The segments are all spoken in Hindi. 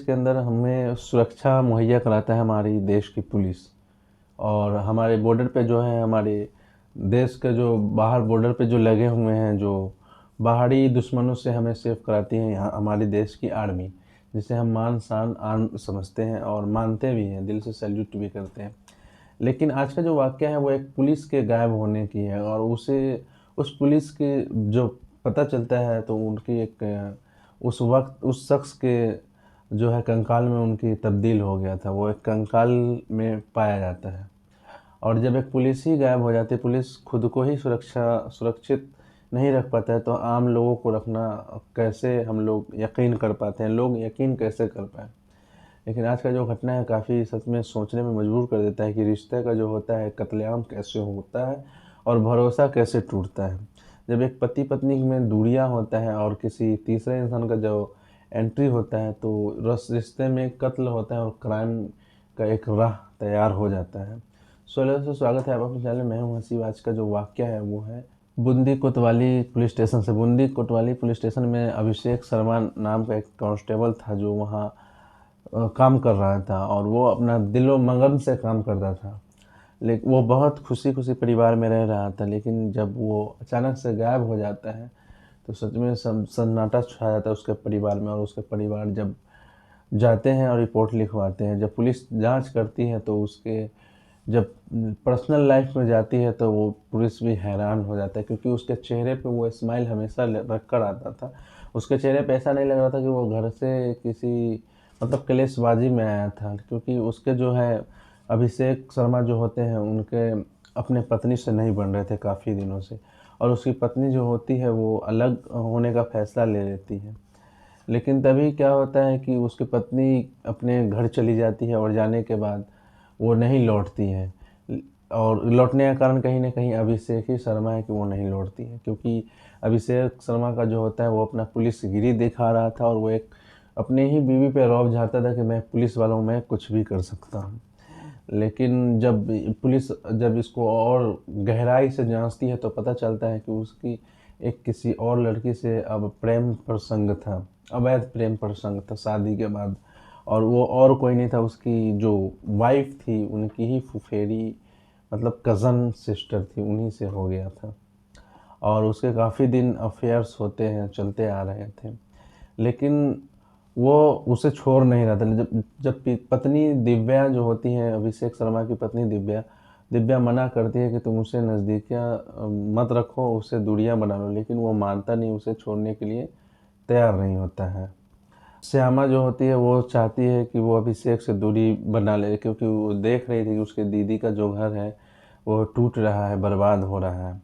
के अंदर हमें सुरक्षा मुहैया कराता है हमारी देश की पुलिस। और हमारे बॉर्डर पे जो है, हमारे देश के जो बाहर बॉर्डर पे जो लगे हुए हैं, जो बाहरी दुश्मनों से हमें सेफ कराती है यहाँ हमारी देश की आर्मी, जिसे हम मान शान आन समझते हैं और मानते भी हैं, दिल से सैल्यूट भी करते हैं। लेकिन आज का जो वाक़या है वो एक पुलिस के गायब होने की है, और उस पुलिस के जो पता चलता है तो उनकी उस वक़्त उस शख़्स के जो है कंकाल में उनकी तब्दील हो गया था, वो एक कंकाल में पाया जाता है। और जब एक पुलिस ही गायब हो जाती है, पुलिस खुद को ही सुरक्षित नहीं रख पाता है, तो आम लोगों को रखना कैसे हम लोग यकीन कर पाते हैं, लोग यकीन कैसे कर पाएँ? लेकिन आज का जो घटना है काफ़ी सच में सोचने में मजबूर कर देता है कि रिश्ते का जो होता है कत्लेआम कैसे होता है और भरोसा कैसे टूटता है। जब एक पति पत्नी में दूरियां होता है और किसी तीसरे इंसान का जो एंट्री होता है, तो रिश्ते में कत्ल होता है और क्राइम का एक राह तैयार हो जाता है। हेलो से स्वागत है आप अपने चैनल में। मैं हूं हसीब। आज का जो वाक़या है वो है बूंदी कोतवाली पुलिस स्टेशन से। बूंदी कोतवाली पुलिस स्टेशन में अभिषेक शर्मा नाम का एक कांस्टेबल था जो वहाँ काम कर रहा था, और वो अपना दिलो मगन से काम करता था। लेकिन वो बहुत खुशी खुशी परिवार में रह रहा था। लेकिन जब वो अचानक से गायब हो जाता है तो सच में सन्नाटा छा जाता है उसके परिवार में। और उसके परिवार जब जाते हैं और रिपोर्ट लिखवाते हैं, जब पुलिस जांच करती है तो उसके जब पर्सनल लाइफ में जाती है तो वो पुलिस भी हैरान हो जाता है, क्योंकि उसके चेहरे पे वो स्माइल हमेशा रख कर आता था। उसके चेहरे पे ऐसा नहीं लग रहा था कि वो घर से किसी मतलब क्लेशबाजी में आया था, क्योंकि उसके जो है अभिषेक शर्मा जो होते हैं उनके अपने पत्नी से नहीं बन रहे थे काफ़ी दिनों से, और उसकी पत्नी जो होती है वो अलग होने का फैसला ले लेती है। लेकिन तभी क्या होता है कि उसकी पत्नी अपने घर चली जाती है, और जाने के बाद वो नहीं लौटती है। और लौटने का कारण कहीं न कहीं अभिषेक ही शर्मा है कि वो नहीं लौटती है, क्योंकि अभिषेक शर्मा का जो होता है वो अपना पुलिसगिरी दिखा रहा था, और वो एक अपने ही बीवी पे रौब झाड़ता था कि मैं पुलिस वाला हूँ, मैं कुछ भी कर सकता हूँ। लेकिन जब पुलिस जब इसको और गहराई से जाँचती है तो पता चलता है कि उसकी एक किसी और लड़की से अब प्रेम प्रसंग था, अवैध प्रेम प्रसंग था शादी के बाद। और वो और कोई नहीं था, उसकी जो वाइफ़ थी उनकी ही फुफेरी, मतलब कज़न सिस्टर थी, उन्हीं से हो गया था। और उसके काफ़ी दिन अफेयर्स होते हैं, चलते आ रहे थे। लेकिन वो उसे छोड़ नहीं रहा था। जब जब पत्नी दिव्या जो होती है, अभिषेक शर्मा की पत्नी दिव्या, दिव्या मना करती है कि तुम उससे नज़दीकियाँ मत रखो, उससे दूरियाँ बना लो, लेकिन वो मानता नहीं, उसे छोड़ने के लिए तैयार नहीं होता है। श्यामा जो होती है वो चाहती है कि वो अभिषेक से दूरी बना ले, क्योंकि वो देख रही थी कि उसके दीदी का जो घर है वो टूट रहा है, बर्बाद हो रहा है।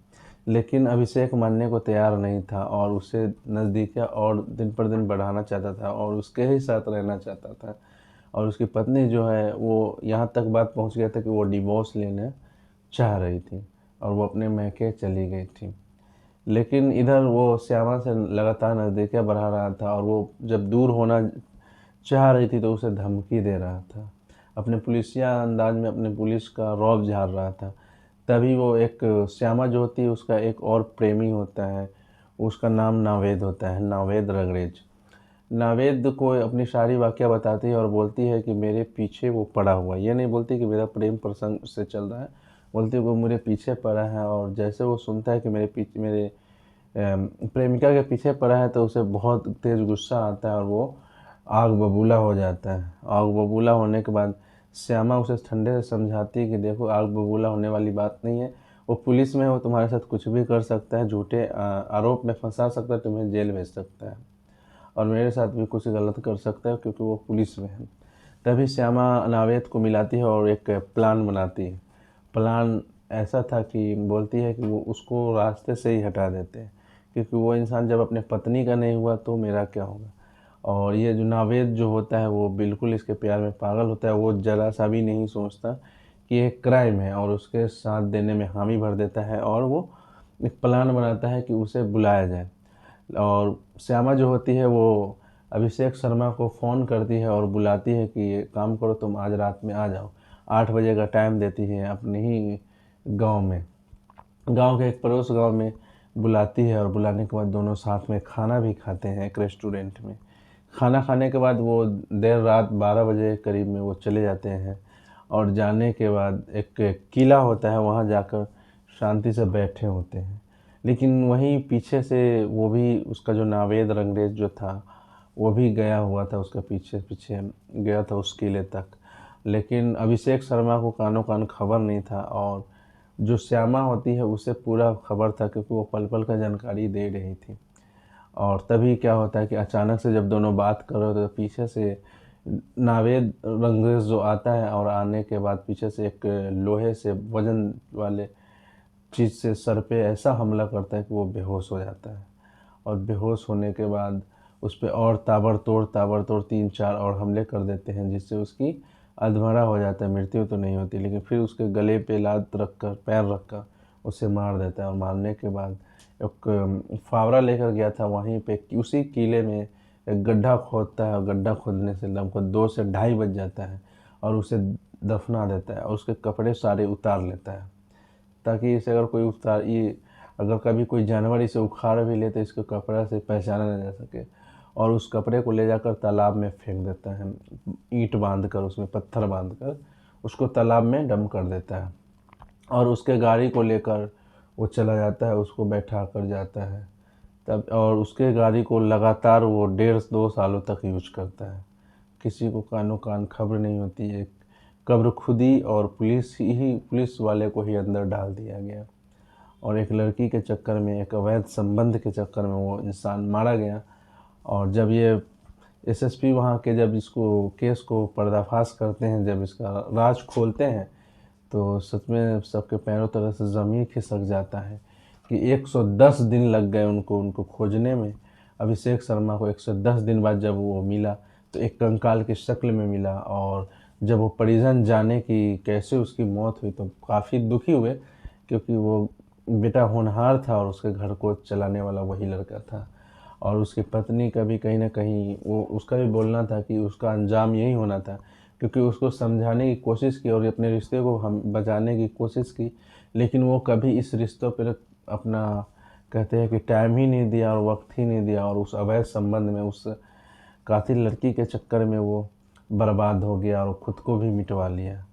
लेकिन अभिषेक मानने को तैयार नहीं था, और उससे नज़दीकियाँ और दिन पर दिन बढ़ाना चाहता था, और उसके ही साथ रहना चाहता था। और उसकी पत्नी जो है वो यहाँ तक बात पहुँच गया था कि वो डिवोर्स लेना चाह रही थी, और वो अपने मैके चली गई थी। लेकिन इधर वो श्यामा से लगातार नज़दीकियाँ बढ़ा रहा था, और वो जब दूर होना चाह रही थी तो उसे धमकी दे रहा था। अपने पुलिसिया अंदाज में अपने पुलिस का रौब झाड़ रहा था। तभी वो एक श्यामा जो होती है उसका एक और प्रेमी होता है, उसका नाम नावेद होता है, नावेद रगड़ेज। नावेद को अपनी सारी वाक़या बताती है और बोलती है कि मेरे पीछे वो पड़ा हुआ है। ये नहीं बोलती कि मेरा प्रेम प्रसंग उससे चल रहा है, बोलती है वो मेरे पीछे पड़ा है। और जैसे वो सुनता है कि मेरे प्रेमिका के पीछे पड़ा है तो उसे बहुत तेज़ गुस्सा आता है, और वो आग बबूला हो जाता है। आग बबूला होने के बाद श्यामा उसे ठंडे से समझाती है कि देखो, आग बबूला होने वाली बात नहीं है, वो पुलिस में है, वो तुम्हारे साथ कुछ भी कर सकता है, झूठे आरोप में फंसा सकता है, तुम्हें जेल भेज सकता है, और मेरे साथ भी कुछ गलत कर सकता है क्योंकि वो पुलिस में है। तभी श्यामा नावेद को मिलाती है और एक प्लान बनाती है। प्लान ऐसा था कि बोलती है कि वो उसको रास्ते से ही हटा देते हैं, क्योंकि वो इंसान जब अपने पत्नी का नहीं हुआ तो मेरा क्या होगा। और ये जो नावेद जो होता है वो बिल्कुल इसके प्यार में पागल होता है। वो ज़रा सा भी नहीं सोचता कि ये क्राइम है, और उसके साथ देने में हामी भर देता है, और वो एक प्लान बनाता है कि उसे बुलाया जाए। और श्यामा जो होती है वो अभिषेक शर्मा को फ़ोन करती है और बुलाती है कि ये काम करो, तुम आज रात में आ जाओ। 8 बजे का टाइम देती है अपने ही गाँव में। गाँव के एक पड़ोस गाँव में बुलाती है, और बुलाने के बाद दोनों साथ में खाना भी खाते हैं एक रेस्टोरेंट में। खाना खाने के बाद वो देर रात 12 बजे करीब में वो चले जाते हैं और जाने के बाद एक किला होता है, वहाँ जाकर शांति से बैठे होते हैं। लेकिन वहीं पीछे से वो भी उसका जो नावेद रंगरेज जो था, वो भी गया हुआ था, उसका पीछे पीछे गया था उस किले तक। लेकिन अभिषेक शर्मा को कानो कान खबर नहीं था, और जो श्यामा होती है उसे पूरा खबर था, क्योंकि वो पल पल का जानकारी दे रही थी। और तभी क्या होता है कि अचानक से जब दोनों बात कर रहे होते हैं तो पीछे से नावेद रंगरेज जो आता है, और आने के बाद पीछे से एक लोहे से वजन वाले चीज़ से सर पे ऐसा हमला करता है कि वो बेहोश हो जाता है। और बेहोश होने के बाद उस पे और ताबड़तोड़ 3-4 और हमले कर देते हैं, जिससे उसकी अधमरा हो जाता है। मृत्यु तो नहीं होती, लेकिन फिर उसके गले पे लात रखकर, पैर रखकर उसे मार देता है। और मारने के बाद एक फावड़ा लेकर गया था, वहीं पे उसी किले में एक गड्ढा खोदता है, और गड्ढा खोदने से लगभग 2 से ढाई बज जाता है, और उसे दफना देता है, और उसके कपड़े सारे उतार लेता है, ताकि इसे अगर कोई उतार ये अगर कभी कोई जानवर इसे उखाड़ भी ले तो इसके कपड़े से पहचाना न जा सके। और उस कपड़े को ले जाकर तालाब में फेंक देता है, ईंट बांध कर, उसमें पत्थर बांध कर उसको तालाब में डंप कर देता है। और उसके गाड़ी को लेकर वो चला जाता है, उसको बैठा कर जाता है तब। और उसके गाड़ी को लगातार वो 1.5-2 सालों तक यूज करता है। किसी को कानो कान खबर नहीं होती है। कब्र खुदी और पुलिस वाले को ही अंदर डाल दिया गया, और एक लड़की के चक्कर में, एक अवैध संबंध के चक्कर में वो इंसान मारा गया। और जब ये एसएसपी वहाँ के जब इसको केस को पर्दाफाश करते हैं, जब इसका राज खोलते हैं, तो सच में सबके पैरों तले से ज़मीन खिसक जाता है कि 110 दिन लग गए उनको खोजने में। अभिषेक शर्मा को 110 दिन बाद जब वो मिला, तो एक कंकाल की शक्ल में मिला। और जब वो परिजन जाने कि कैसे उसकी मौत हुई, तो काफ़ी दुखी हुए, क्योंकि वो बेटा होनहार था और उसके घर को चलाने वाला वही लड़का था। और उसकी पत्नी का भी कहीं न कहीं वो उसका भी बोलना था कि उसका अंजाम यही होना था, क्योंकि उसको समझाने की कोशिश की और अपने रिश्ते को हम बचाने की कोशिश की, लेकिन वो कभी इस रिश्तों पर अपना, कहते हैं कि टाइम ही नहीं दिया और वक्त ही नहीं दिया, और उस अवैध संबंध में, उस कातिल लड़की के चक्कर में वो बर्बाद हो गया और खुद को भी मिटवा लिया।